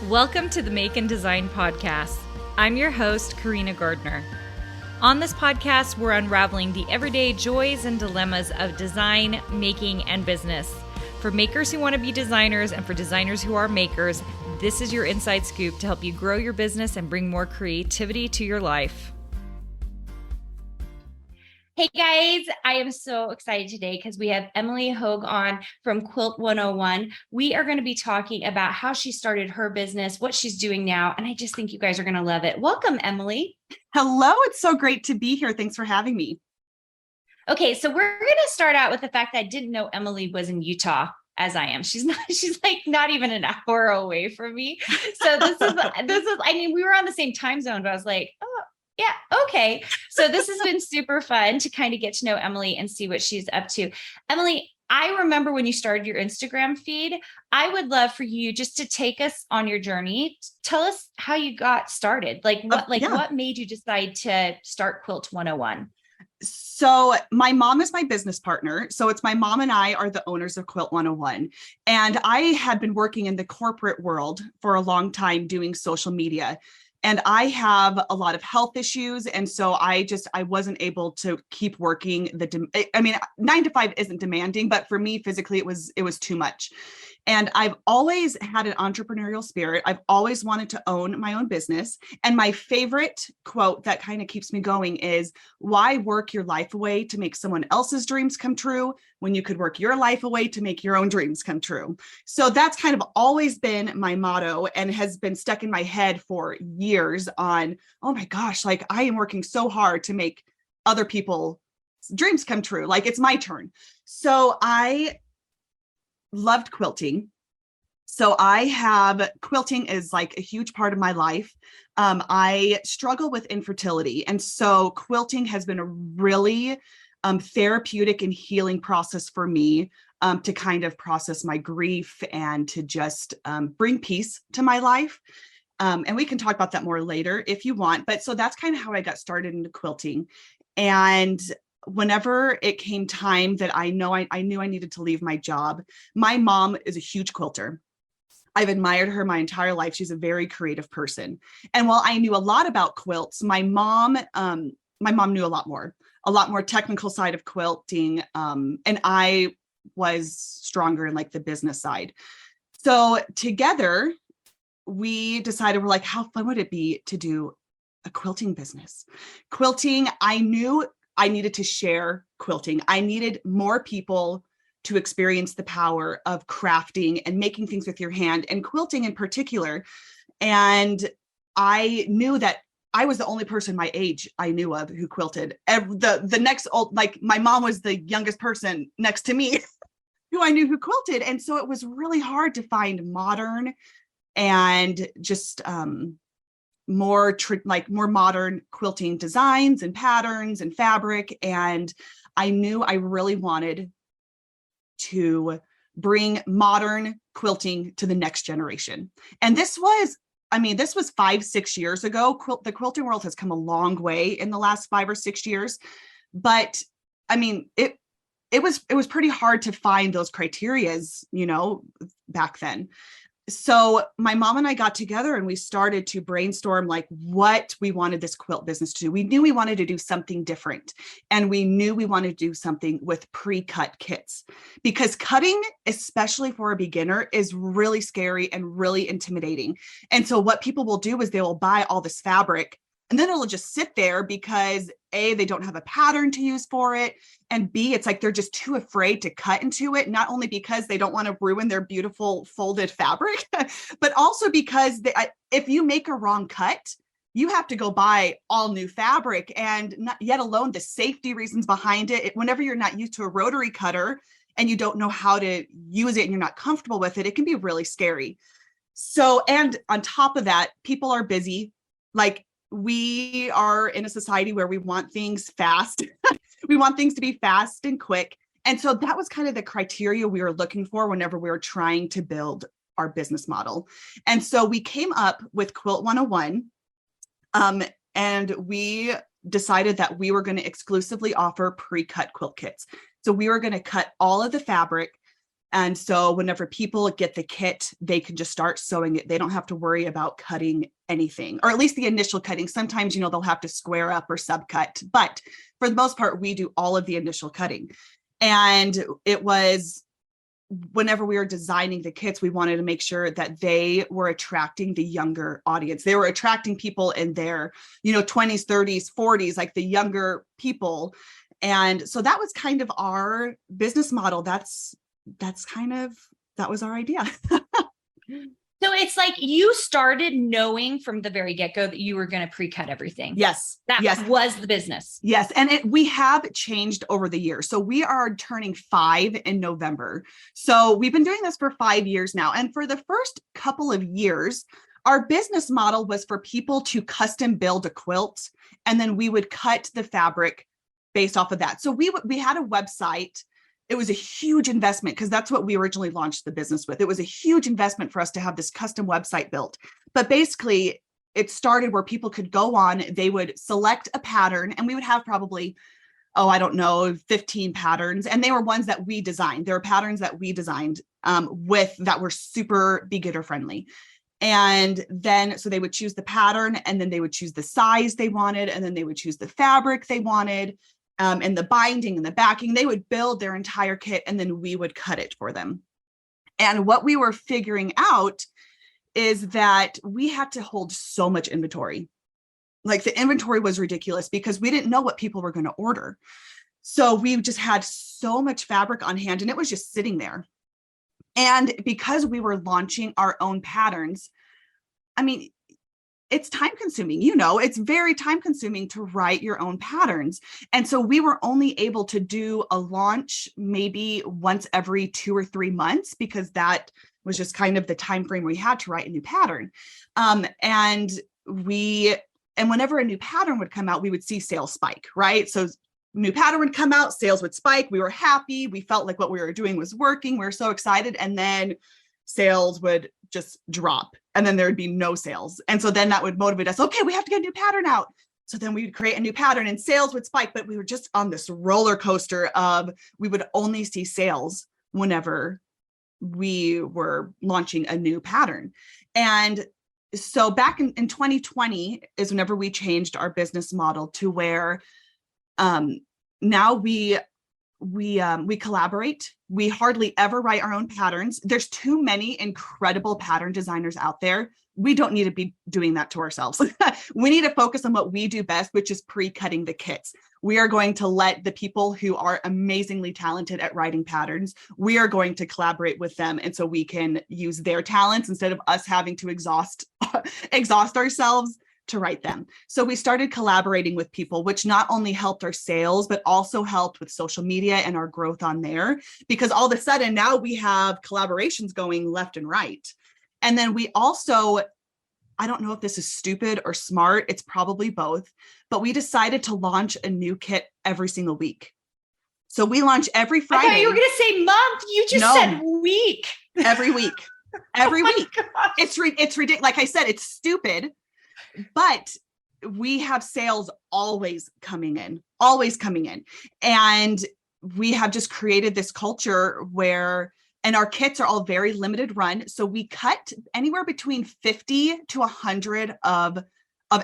Welcome to the Make and Design Podcast. I'm your host, Carina Gardner. On this podcast, we're unraveling the everyday joys and dilemmas of design, making, and business. For makers who want to be designers and for designers who are makers, this is your inside scoop to help you grow your business and bring more creativity to your life. Hey guys, I am so excited today because we have Emily Hogg on from Quilt 101. We are going to be talking about how she started her business, what she's doing now, and I just think you guys are going to love it. Welcome, Emily. Hello, it's so great to be here. Thanks for having me. Okay, so we're going to start out with the fact that I didn't know Emily was in Utah as I am. She's not even an hour away from me. So this is, I mean, we were on the same time zone, but I was like, oh, yeah, okay. So this has been super fun to kind of get to know Emily and see what she's up to. Emily, I remember when you started your Instagram feed. I would love for you just to take us on your journey. Tell us how you got started. What made you decide to start Quilt 101? So my mom is my business partner. So it's my mom and I are the owners of Quilt 101. And I had been working in the corporate world for a long time doing social media. And I have a lot of health issues. And so I wasn't able to keep working. 9 to 5 isn't demanding, but for me physically, it was too much. And I've always had an entrepreneurial spirit. I've always wanted to own my own business. And my favorite quote that kind of keeps me going is, why work your life away to make someone else's dreams come true when you could work your life away to make your own dreams come true? So that's kind of always been my motto and has been stuck in my head for years on, oh my gosh, like I am working so hard to make other people's dreams come true. Like it's my turn. So I loved quilting. So quilting is like a huge part of my life. I struggle with infertility. And so quilting has been a really therapeutic and healing process for me to kind of process my grief and to just bring peace to my life. And we can talk about that more later if you want. But so that's kind of how I got started into quilting. And whenever it came time that I knew I needed to leave my job, my mom is a huge quilter. I've admired her my entire life. She's a very creative person. And while I knew a lot about quilts, my mom knew a lot more technical side of quilting. And I was stronger in like the business side. So together we decided, we're like, how fun would it be to do a quilting business? Quilting, I knew I needed to share quilting. I needed more people to experience the power of crafting and making things with your hand and quilting in particular. And I knew that I was the only person my age I knew of who quilted. The next old, like my mom was the youngest person next to me who I knew who quilted. And so it was really hard to find modern and just more modern quilting designs and patterns and fabric. And I knew I really wanted to bring modern quilting to the next generation. And this was 5-6 years ago. The quilting world has come a long way in the last 5 or 6 years. But I mean, it was pretty hard to find those criterias, back then. So my mom and I got together and we started to brainstorm like what we wanted this quilt business to do. We knew we wanted to do something different, and we knew we wanted to do something with pre-cut kits, because cutting, especially for a beginner, is really scary and really intimidating. And so what people will do is they will buy all this fabric and then it'll just sit there because A, they don't have a pattern to use for it. And B, it's like they're just too afraid to cut into it, not only because they don't want to ruin their beautiful folded fabric, but also because if you make a wrong cut, you have to go buy all new fabric, and not yet alone the safety reasons behind it. Whenever you're not used to a rotary cutter and you don't know how to use it and you're not comfortable with it, it can be really scary. So, and on top of that, people are busy. Like, we are in a society where we want things fast. We want things to be fast and quick. And so that was kind of the criteria we were looking for whenever we were trying to build our business model. And so we came up with Quilt 101, and we decided that we were going to exclusively offer pre-cut quilt kits. So we were going to cut all of the fabric And so whenever people get the kit, they can just start sewing it. They don't have to worry about cutting anything, or at least the initial cutting. Sometimes, they'll have to square up or subcut, but for the most part, we do all of the initial cutting. And it was, whenever we were designing the kits, we wanted to make sure that they were attracting the younger audience. They were attracting people in their, 20s, 30s, 40s, like the younger people. And so that was kind of our business model. That was our idea. So it's like you started knowing from the very get-go that you were going to pre-cut everything. Yes. That was the business. Yes. And we have changed over the years. So we are turning 5 in November. So we've been doing this for 5 years now. And for the first couple of years, our business model was for people to custom build a quilt, and then we would cut the fabric based off of that. So we had a website. It was a huge investment because that's what we originally launched the business with. It was a huge investment for us to have this custom website built. But basically, it started where people could go on, they would select a pattern, and we would have probably, 15 patterns. And they were ones that we designed. There were patterns that we designed that were super beginner friendly. And then, so they would choose the pattern, and then they would choose the size they wanted, and then they would choose the fabric they wanted. And the binding and the backing, they would build their entire kit, and then we would cut it for them. And what we were figuring out is that we had to hold so much inventory. Like the inventory was ridiculous because we didn't know what people were going to order. So we just had so much fabric on hand, and it was just sitting there. And because we were launching our own patterns, it's time consuming, it's very time consuming to write your own patterns. And so we were only able to do a launch maybe once every 2 or 3 months, because that was just kind of the time frame we had to write a new pattern. And whenever a new pattern would come out, we would see sales spike, right? So new pattern would come out, sales would spike. We were happy. We felt like what we were doing was working. We were so excited. And then sales would just drop, and then there would be no sales. And so then that would motivate us. Okay, we have to get a new pattern out. So then we would create a new pattern and sales would spike, but we were just on this roller coaster of, we would only see sales whenever we were launching a new pattern. And so back in 2020 is whenever we changed our business model to where now we collaborate. We hardly ever write our own patterns. There's too many incredible pattern designers out there. We don't need to be doing that to ourselves. We need to focus on what we do best, which is pre-cutting the kits. We are going to let the people who are amazingly talented at writing patterns, we are going to collaborate with them. And so we can use their talents instead of us having to exhaust ourselves to write them. So we started collaborating with people, which not only helped our sales, but also helped with social media and our growth on there, because all of a sudden now we have collaborations going left and right. And then we also, I don't know if this is stupid or smart, it's probably both, but we decided to launch a new kit every single week. So we launch every Friday. I thought you were going to say month. You just said week. Every week. Every week. It's ridiculous. Like I said, it's stupid. But we have sales always coming in. And we have just created this culture where, and our kits are all very limited run. So we cut anywhere between 50 to 100 of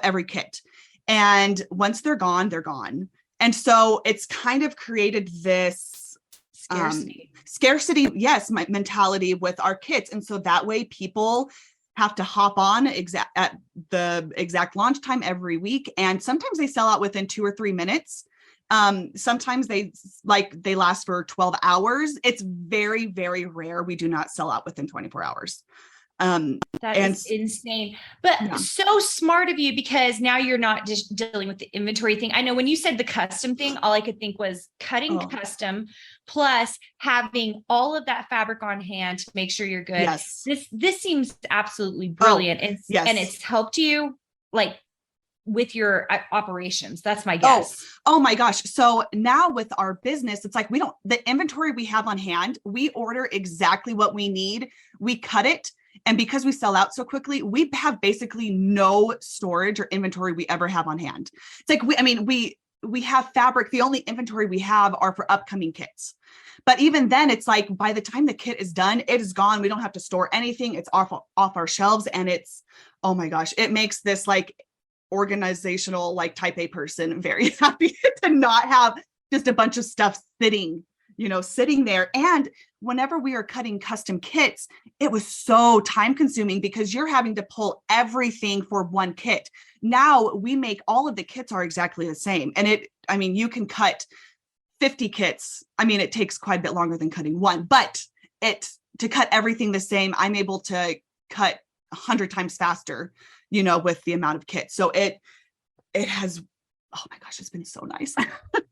every kit. And once they're gone, they're gone. And so it's kind of created this scarcity, yes, mentality with our kits. And so that way people have to hop on at the exact launch time every week. And sometimes they sell out within 2 or 3 minutes. Sometimes they last for 12 hours. It's very, very rare. We do not sell out within 24 hours. That is insane, but so smart of you, because now you're not just dealing with the inventory thing. I know when you said the custom thing, all I could think was cutting custom plus having all of that fabric on hand to make sure you're good. Yes. This seems absolutely brilliant. And it's helped you like with your operations. That's my guess. Oh my gosh. So now with our business, it's like the inventory we have on hand, we order exactly what we need. We cut it. And because we sell out so quickly, we have basically no storage or inventory we ever have on hand. It's like, we have fabric. The only inventory we have are for upcoming kits. But even then, it's like by the time the kit is done, it is gone. We don't have to store anything. It's off our shelves. And it's, oh my gosh, it makes this like organizational, like type A person very happy to not have just a bunch of stuff sitting there. And whenever we are cutting custom kits, it was so time consuming because you're having to pull everything for one kit. Now we make all of the kits are exactly the same. And you can cut 50 kits. It takes quite a bit longer than cutting one, but to cut everything the same, I'm able to cut 100 times faster, with the amount of kits. So it has, oh my gosh, it's been so nice.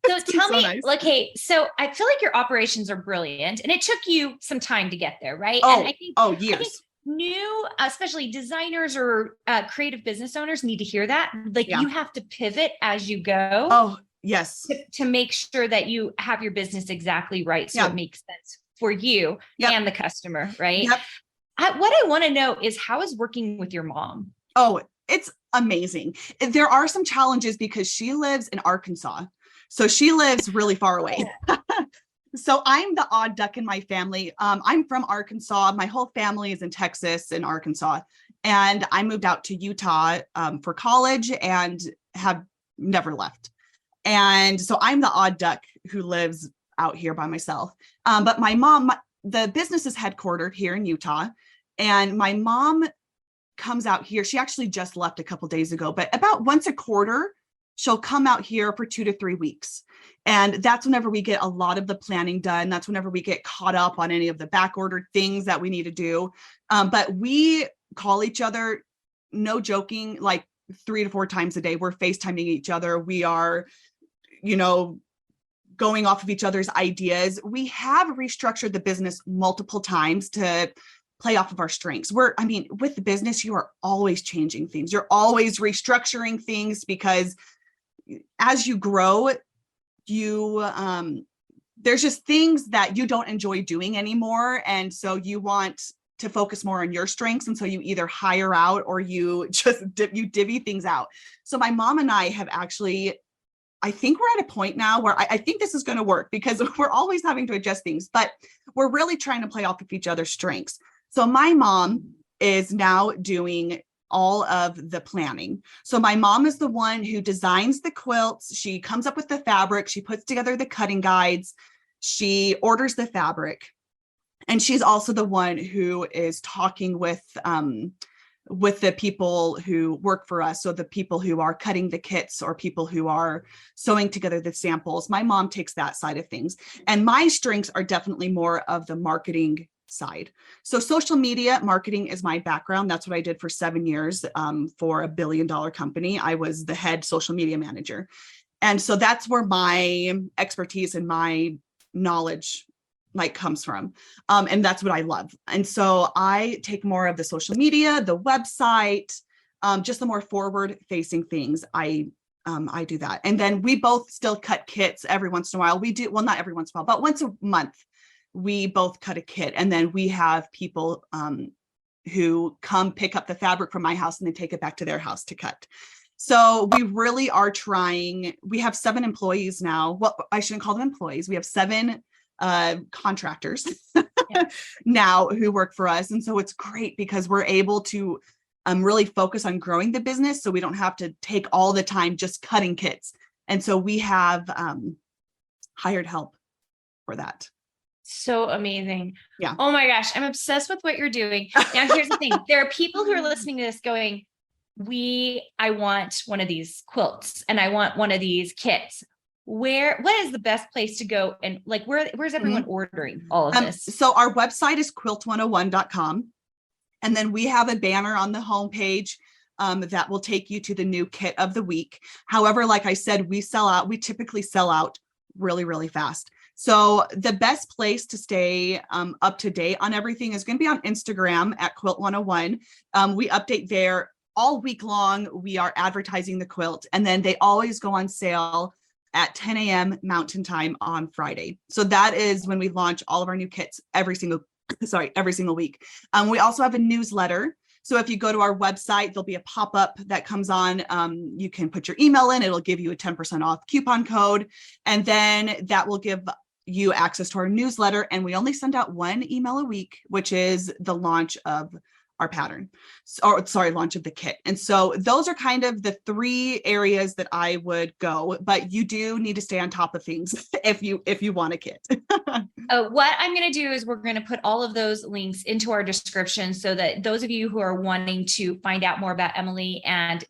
So tell me, nice. Okay, so I feel like your operations are brilliant and it took you some time to get there, right? Oh, and I think, years. I think new, especially designers or creative business owners need to hear that. Like you have to pivot as you go. Oh, yes. To make sure that you have your business exactly right. So it makes sense for you and the customer, right? Yep. What I want to know is how is working with your mom? Oh, it's amazing. There are some challenges because she lives in Arkansas. So she lives really far away. So I'm the odd duck in my family. I'm from Arkansas. My whole family is in Texas and Arkansas. And I moved out to Utah for college and have never left. And so I'm the odd duck who lives out here by myself. But my mom, the business is headquartered here in Utah. And my mom comes out here. She actually just left a couple days ago, but about once a quarter, she'll come out here for 2 to 3 weeks. And that's whenever we get a lot of the planning done. That's whenever we get caught up on any of the back ordered things that we need to do. But we call each other, no joking, like 3 to 4 times a day. We're FaceTiming each other. We are, going off of each other's ideas. We have restructured the business multiple times to play off of our strengths. With the business, you are always changing things. You're always restructuring things because as you grow, there's just things that you don't enjoy doing anymore. And so you want to focus more on your strengths. And so you either hire out or you just divvy things out. So my mom and I have actually, I think we're at a point now where I think this is going to work because we're always having to adjust things, but we're really trying to play off of each other's strengths. So my mom is now doing all of the planning. So my mom is the one who designs the quilts. She comes up with the fabric. She puts together the cutting guides. She orders the fabric. And she's also the one who is talking with the people who work for us. So the people who are cutting the kits or people who are sewing together the samples. My mom takes that side of things. And my strengths are definitely more of the marketing side. So social media marketing is my background. That's what I did for 7 years for a $1 billion company. I was the head social media manager. And so that's where my expertise and my knowledge comes from. And that's what I love. And so I take more of the social media, the website, just the more forward facing things. I do that. And then we both still cut kits every once in a while. We do, well, not every once in a while, but once a month, we both cut a kit. And then we have people who come pick up the fabric from my house and then take it back to their house to cut. So we really are trying. We have 7 employees now. Well, I shouldn't call them employees. We have 7 contractors now who work for us. And so it's great because we're able to really focus on growing the business. So we don't have to take all the time just cutting kits. And so we have hired help for that. So amazing. Yeah. Oh my gosh. I'm obsessed with what you're doing. Now, here's the thing. There are people who are listening to this going, I want one of these quilts and I want one of these kits. What is the best place to go? And where's everyone ordering all of this? So our website is quilt101.com. And then we have a banner on the homepage that will take you to the new kit of the week. However, like I said, we typically sell out really, really fast. So the best place to stay up to date on everything is going to be on Instagram at Quilt101. We update there all week long. We are advertising the quilt, and then they always go on sale at 10 a.m. Mountain Time on Friday. So that is when we launch all of our new kits every single week. We also have a newsletter. So if you go to our website, there'll be a pop-up that comes on. You can put your email in, it'll give you a 10% off coupon code. And then that will give you access to our newsletter. And we only send out one email a week, which is the launch of our pattern, launch of the kit. And so those are kind of the 3 areas that I would go, but you do need to stay on top of things if you want a kit. What I'm going to do is we're going to put all of those links into our description so that those of you who are wanting to find out more about Emily and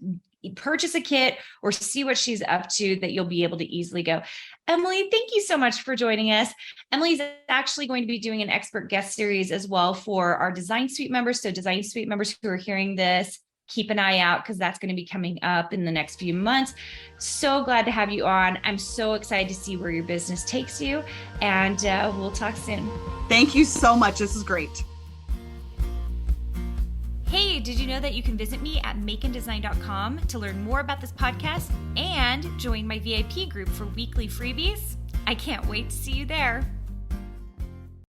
purchase a kit or see what she's up to, that you'll be able to easily go. Emily, thank you so much for joining us. Emily's actually going to be doing an expert guest series as well for our Design Suite members. So Design Suite members who are hearing this, keep an eye out because that's going to be coming up in the next few months. So glad to have you on. I'm so excited to see where your business takes you, and we'll talk soon. Thank you so much. This is great. Hey, did you know that you can visit me at makeanddesign.com to learn more about this podcast and join my VIP group for weekly freebies? I can't wait to see you there.